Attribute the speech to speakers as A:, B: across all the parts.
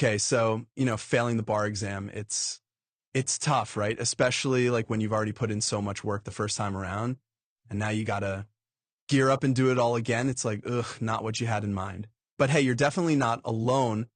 A: Okay, so, failing the bar exam, it's tough, right? Especially like when you've already put in so much work the first time around and now you got to gear up and do it all again. It's like, ugh, not what you had in mind. But hey, you're definitely not alone.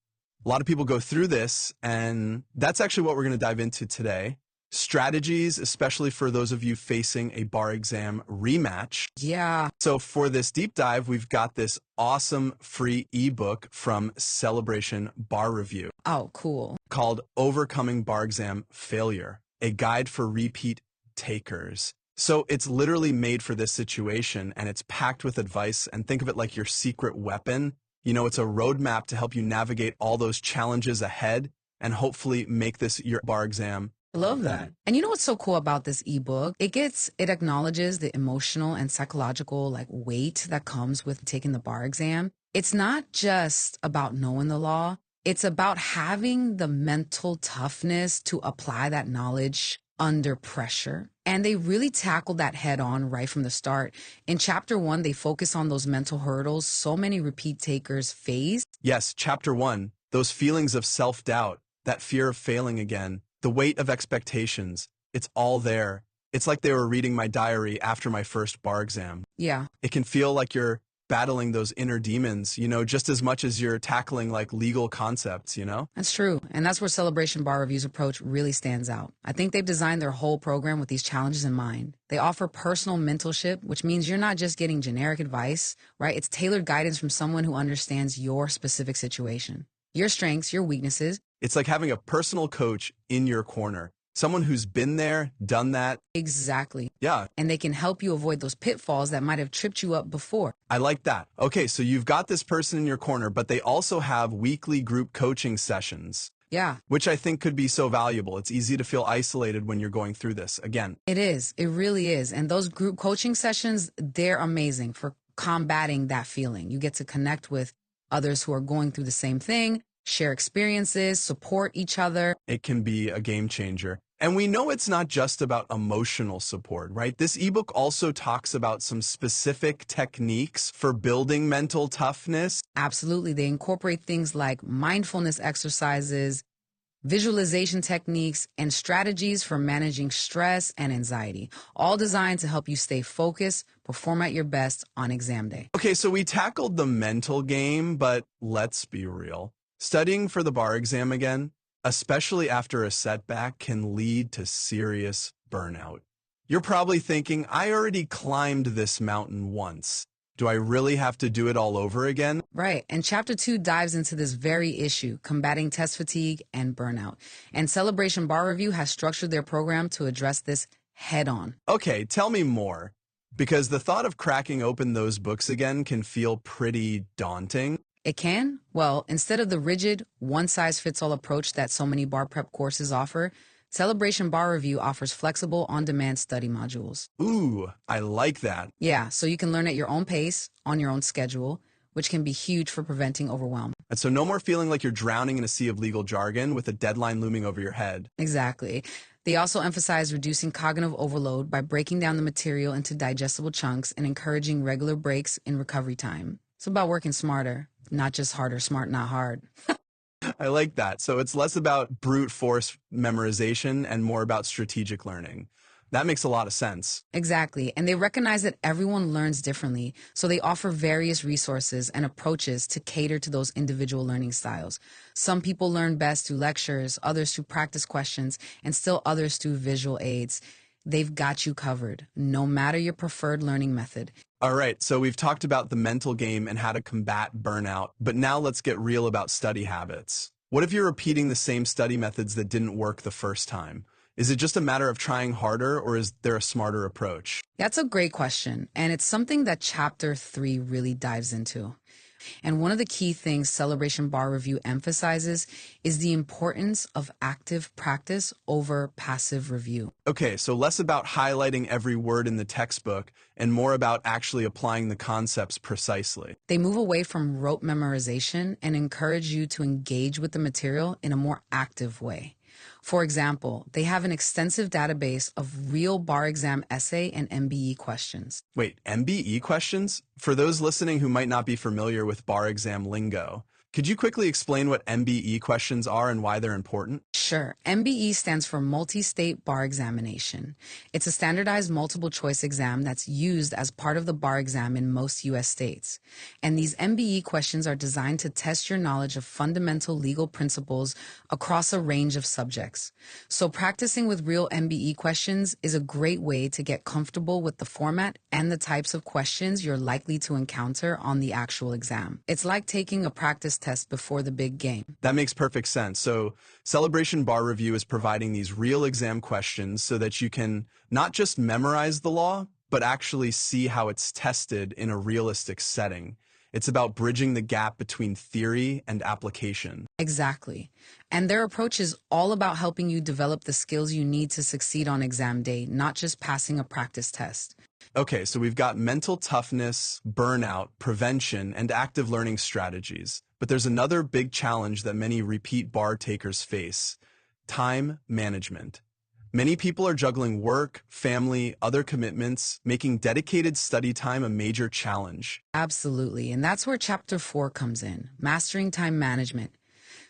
A: A lot of people go through this, and that's actually what we're going to dive into today. Strategies, especially for those of you facing a bar exam rematch.
B: Yeah.
A: So for this deep dive, we've got this awesome free ebook from Celebration Bar Review.
B: Oh, cool.
A: Called Overcoming Bar Exam Failure, a guide for repeat takers. So it's literally made for this situation, and it's packed with advice, and think of it like your secret weapon. It's a roadmap to help you navigate all those challenges ahead and hopefully make this your bar exam.
B: I love that. And you know what's so cool about this ebook? It acknowledges the emotional and psychological weight that comes with taking the bar exam. It's not just about knowing the law. It's about having the mental toughness to apply that knowledge under pressure. And they really tackle that head on right from the start. In chapter 1, they focus on those mental hurdles so many repeat takers face.
A: Yes, chapter 1, those feelings of self-doubt, that fear of failing again, the weight of expectations, it's all there. It's like they were reading my diary after my first bar exam.
B: Yeah.
A: It can feel like you're battling those inner demons, just as much as you're tackling legal concepts,
B: That's true. And that's where Celebration Bar Review's approach really stands out. I think they've designed their whole program with these challenges in mind. They offer personal mentorship, which means you're not just getting generic advice, right? It's tailored guidance from someone who understands your specific situation, your strengths, your weaknesses.
A: It's like having a personal coach in your corner. Someone who's been there, done that.
B: Exactly.
A: Yeah.
B: And they can help you avoid those pitfalls that might have tripped you up before.
A: I like that. Okay, so you've got this person in your corner, but they also have weekly group coaching sessions.
B: Yeah.
A: Which I think could be so valuable. It's easy to feel isolated when you're going through this. Again.
B: It is. It really is. And those group coaching sessions, they're amazing for combating that feeling. You get to connect with others who are going through the same thing, share experiences, support each other.
A: It can be a game changer. And we know it's not just about emotional support, right? This ebook also talks about some specific techniques for building mental toughness.
B: Absolutely. They incorporate things like mindfulness exercises, visualization techniques, and strategies for managing stress and anxiety, all designed to help you stay focused, perform at your best on exam day.
A: Okay, so we tackled the mental game, but let's be real. Studying for the bar exam again, especially after a setback, can lead to serious burnout. You're probably thinking, I already climbed this mountain once. Do I really have to do it all over again?
B: Right. And chapter 2 dives into this very issue, combating test fatigue and burnout. And Celebration Bar Review has structured their program to address this head on.
A: Okay, tell me more. Because the thought of cracking open those books again can feel pretty daunting.
B: It can? Well, instead of the rigid, one-size-fits-all approach that so many bar prep courses offer, Celebration Bar Review offers flexible, on-demand study modules.
A: Ooh, I like that.
B: Yeah, so you can learn at your own pace, on your own schedule, which can be huge for preventing overwhelm.
A: And so no more feeling like you're drowning in a sea of legal jargon with a deadline looming over your head.
B: Exactly. They also emphasize reducing cognitive overload by breaking down the material into digestible chunks and encouraging regular breaks in recovery time. It's about working smarter, not just harder, smart, not hard.
A: I like that. So it's less about brute force memorization and more about strategic learning. That makes a lot of sense.
B: Exactly. And they recognize that everyone learns differently. So they offer various resources and approaches to cater to those individual learning styles. Some people learn best through lectures, others through practice questions, and still others through visual aids. They've got you covered, no matter your preferred learning method.
A: All right, so we've talked about the mental game and how to combat burnout, but now let's get real about study habits. What if you're repeating the same study methods that didn't work the first time? Is it just a matter of trying harder, or is there a smarter approach?
B: That's a great question, and it's something that Chapter 3 really dives into. And one of the key things Celebration Bar Review emphasizes is the importance of active practice over passive review.
A: Okay, so less about highlighting every word in the textbook and more about actually applying the concepts precisely.
B: They move away from rote memorization and encourage you to engage with the material in a more active way. For example, they have an extensive database of real bar exam essay and MBE questions.
A: Wait, MBE questions? For those listening who might not be familiar with bar exam lingo, Could you quickly explain what MBE questions are and why they're important?
B: Sure. MBE stands for Multi-State Bar Examination. It's a standardized multiple choice exam that's used as part of the bar exam in most U.S. states. And these MBE questions are designed to test your knowledge of fundamental legal principles across a range of subjects. So practicing with real MBE questions is a great way to get comfortable with the format and the types of questions you're likely to encounter on the actual exam. It's like taking a practice test before the big game.
A: That makes perfect sense. So Celebration Bar Review is providing these real exam questions so that you can not just memorize the law, but actually see how it's tested in a realistic setting. It's about bridging the gap between theory and application.
B: Exactly. And their approach is all about helping you develop the skills you need to succeed on exam day, not just passing a practice test.
A: Okay, so we've got mental toughness, burnout, prevention, and active learning strategies. But there's another big challenge that many repeat bar takers face: time management. Many people are juggling work, family, other commitments, making dedicated study time a major challenge.
B: Absolutely. And that's where Chapter 4 comes in, Mastering Time Management.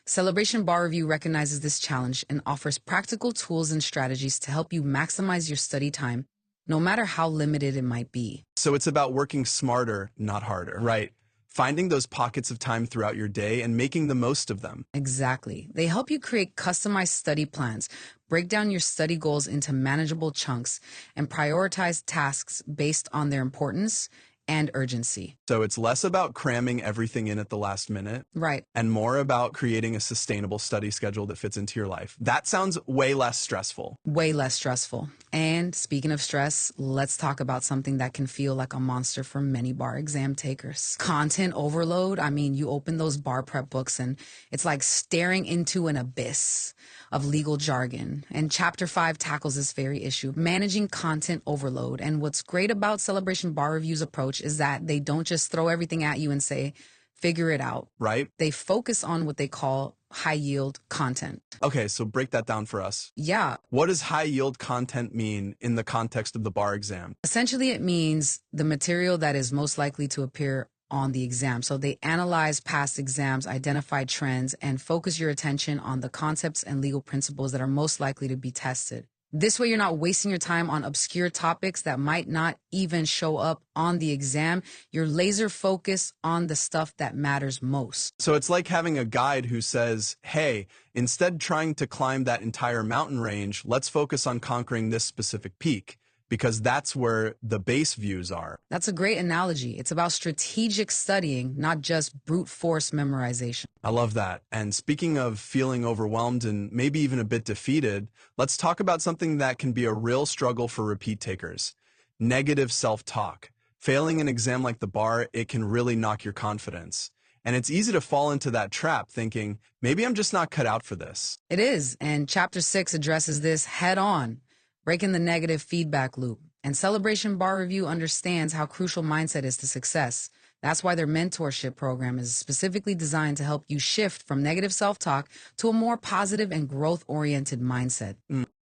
B: Celebration Bar Review recognizes this challenge and offers practical tools and strategies to help you maximize your study time, no matter how limited it might be.
A: So it's about working smarter, not harder. Right. Finding those pockets of time throughout your day and making the most of them.
B: Exactly. They help you create customized study plans, break down your study goals into manageable chunks, and prioritize tasks based on their importance and urgency.
A: So it's less about cramming everything in at the last minute
B: Right.
A: and more about creating a sustainable study schedule that fits into your life. That sounds way less stressful.
B: Way less stressful. And speaking of stress, let's talk about something that can feel like a monster for many bar exam takers. Content overload. I mean, you open those bar prep books and it's like staring into an abyss of legal jargon. And Chapter 5 tackles this very issue, managing content overload. And what's great about Celebration Bar Review's approach is that they don't just throw everything at you and say, figure it out.
A: Right?
B: They focus on what they call high yield content.
A: Okay, so break that down for us.
B: Yeah.
A: What does high yield content mean in the context of the bar exam?
B: Essentially, it means the material that is most likely to appear on the exam. So they analyze past exams, identify trends, and focus your attention on the concepts and legal principles that are most likely to be tested. This way, you're not wasting your time on obscure topics that might not even show up on the exam. You're laser focused on the stuff that matters most.
A: So it's like having a guide who says, hey, instead trying to climb that entire mountain range, let's focus on conquering this specific peak, because that's where the base views are.
B: That's a great analogy. It's about strategic studying, not just brute force memorization.
A: I love that. And speaking of feeling overwhelmed and maybe even a bit defeated, let's talk about something that can be a real struggle for repeat takers: negative self-talk. Failing an exam like the bar, it can really knock your confidence. And it's easy to fall into that trap thinking, maybe I'm just not cut out for this.
B: It is. And Chapter 6 addresses this head on, breaking the negative feedback loop. And Celebration Bar Review understands how crucial mindset is to success. That's why their mentorship program is specifically designed to help you shift from negative self-talk to a more positive and growth-oriented mindset.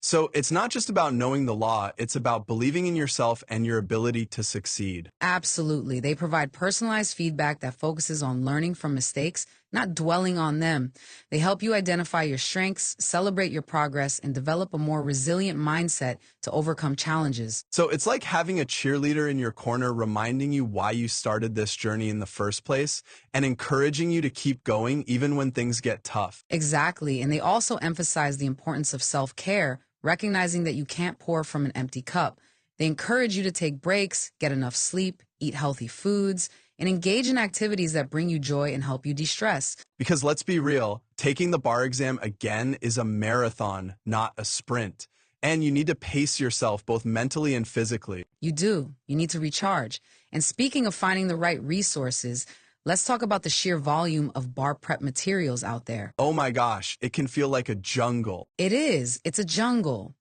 A: So it's not just about knowing the law, it's about believing in yourself and your ability to succeed.
B: Absolutely. They provide personalized feedback that focuses on learning from mistakes, not dwelling on them. They help you identify your strengths, celebrate your progress, and develop a more resilient mindset to overcome challenges.
A: So it's like having a cheerleader in your corner reminding you why you started this journey in the first place and encouraging you to keep going even when things get tough.
B: Exactly. And they also emphasize the importance of self-care, recognizing that you can't pour from an empty cup. They encourage you to take breaks, get enough sleep, eat healthy foods, and engage in activities that bring you joy and help you de-stress.
A: Because let's be real, taking the bar exam again is a marathon, not a sprint. And you need to pace yourself both mentally and physically.
B: You do. You need to recharge. And speaking of finding the right resources, let's talk about the sheer volume of bar prep materials out there.
A: Oh my gosh, it can feel like a jungle.
B: It is. It's a jungle.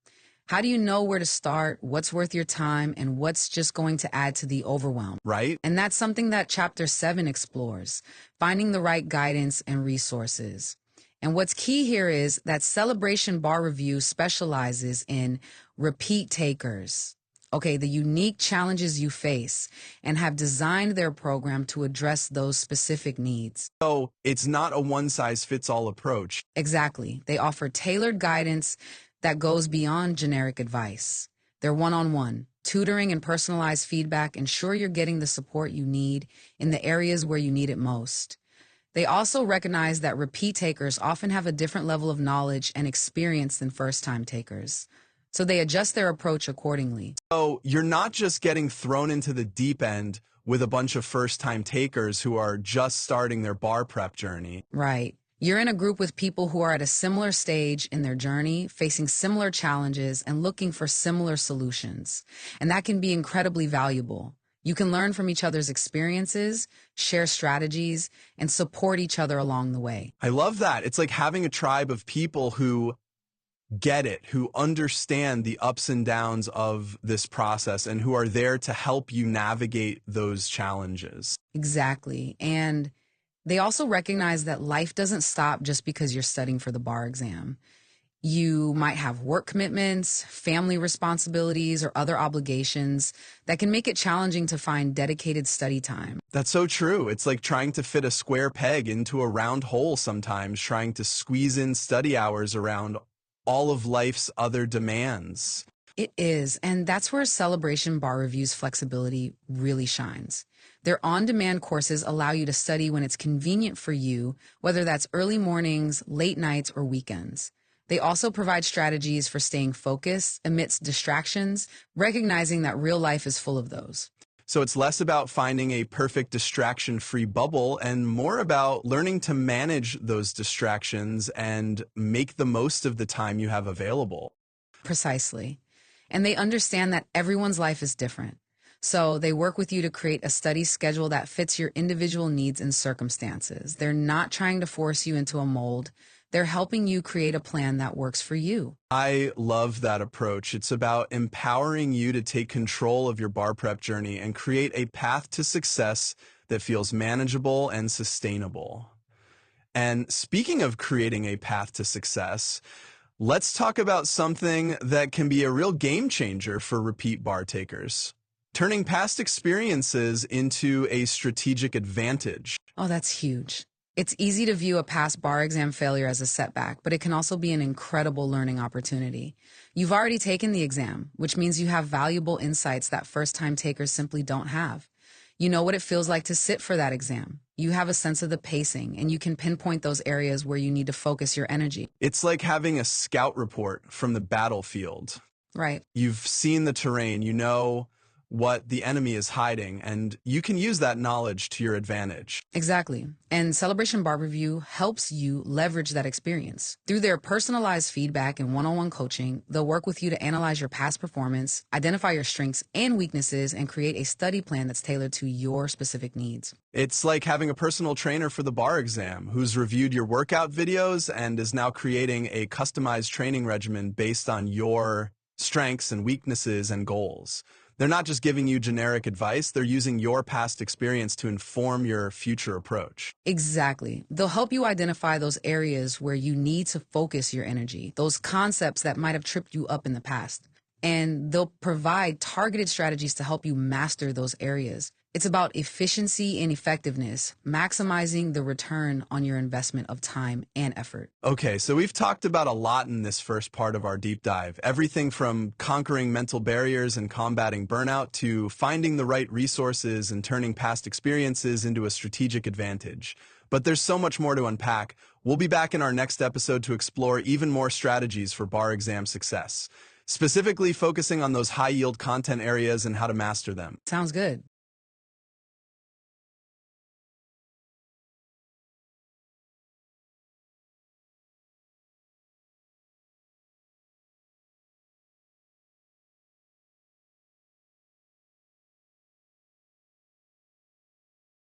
B: How do you know where to start, what's worth your time, and what's just going to add to the overwhelm?
A: Right?
B: And that's something that Chapter 7 explores, finding the right guidance and resources. And what's key here is that Celebration Bar Review specializes in repeat takers. okay, the unique challenges you face, and have designed their program to address those specific needs.
A: So it's not a one-size-fits-all approach.
B: Exactly. They offer tailored guidance that goes beyond generic advice. They're one-on-one. Tutoring and personalized feedback ensure you're getting the support you need in the areas where you need it most. They also recognize that repeat takers often have a different level of knowledge and experience than first-time takers, so they adjust their approach accordingly.
A: So you're not just getting thrown into the deep end with a bunch of first-time takers who are just starting their bar prep journey.
B: Right. You're in a group with people who are at a similar stage in their journey, facing similar challenges and looking for similar solutions. And that can be incredibly valuable. You can learn from each other's experiences, share strategies, and support each other along the way.
A: I love that. It's like having a tribe of people who get it, who understand the ups and downs of this process and who are there to help you navigate those challenges.
B: Exactly. And they also recognize that life doesn't stop just because you're studying for the bar exam. You might have work commitments, family responsibilities, or other obligations that can make it challenging to find dedicated study time.
A: That's so true. It's like trying to fit a square peg into a round hole sometimes, trying to squeeze in study hours around all of life's other demands.
B: It is, and that's where Celebration Bar Review's flexibility really shines. Their on-demand courses allow you to study when it's convenient for you, whether that's early mornings, late nights, or weekends. They also provide strategies for staying focused amidst distractions, recognizing that real life is full of those.
A: So it's less about finding a perfect distraction-free bubble and more about learning to manage those distractions and make the most of the time you have available.
B: Precisely. And they understand that everyone's life is different. So they work with you to create a study schedule that fits your individual needs and circumstances. They're not trying to force you into a mold. They're helping you create a plan that works for you.
A: I love that approach. It's about empowering you to take control of your bar prep journey and create a path to success that feels manageable and sustainable. And speaking of creating a path to success, let's talk about something that can be a real game changer for repeat bar takers. Turning past experiences into a strategic advantage.
B: Oh, that's huge. It's easy to view a past bar exam failure as a setback, but it can also be an incredible learning opportunity. You've already taken the exam, which means you have valuable insights that first-time takers simply don't have. You know what it feels like to sit for that exam. You have a sense of the pacing, and you can pinpoint those areas where you need to focus your energy.
A: It's like having a scout report from the battlefield.
B: Right.
A: You've seen the terrain, you know what the enemy is hiding, and you can use that knowledge to your advantage.
B: Exactly. And Celebration Bar Review helps you leverage that experience. Through their personalized feedback and one-on-one coaching, they'll work with you to analyze your past performance, identify your strengths and weaknesses, and create a study plan that's tailored to your specific needs.
A: It's like having a personal trainer for the bar exam who's reviewed your workout videos and is now creating a customized training regimen based on your strengths and weaknesses and goals. They're not just giving you generic advice, they're using your past experience to inform your future approach.
B: Exactly. They'll help you identify those areas where you need to focus your energy, those concepts that might have tripped you up in the past. And they'll provide targeted strategies to help you master those areas. It's about efficiency and effectiveness, maximizing the return on your investment of time and effort.
A: Okay, so we've talked about a lot in this first part of our deep dive. Everything from conquering mental barriers and combating burnout to finding the right resources and turning past experiences into a strategic advantage. But there's so much more to unpack. We'll be back in our next episode to explore even more strategies for bar exam success, specifically focusing on those high-yield content areas and how to master them.
B: Sounds good.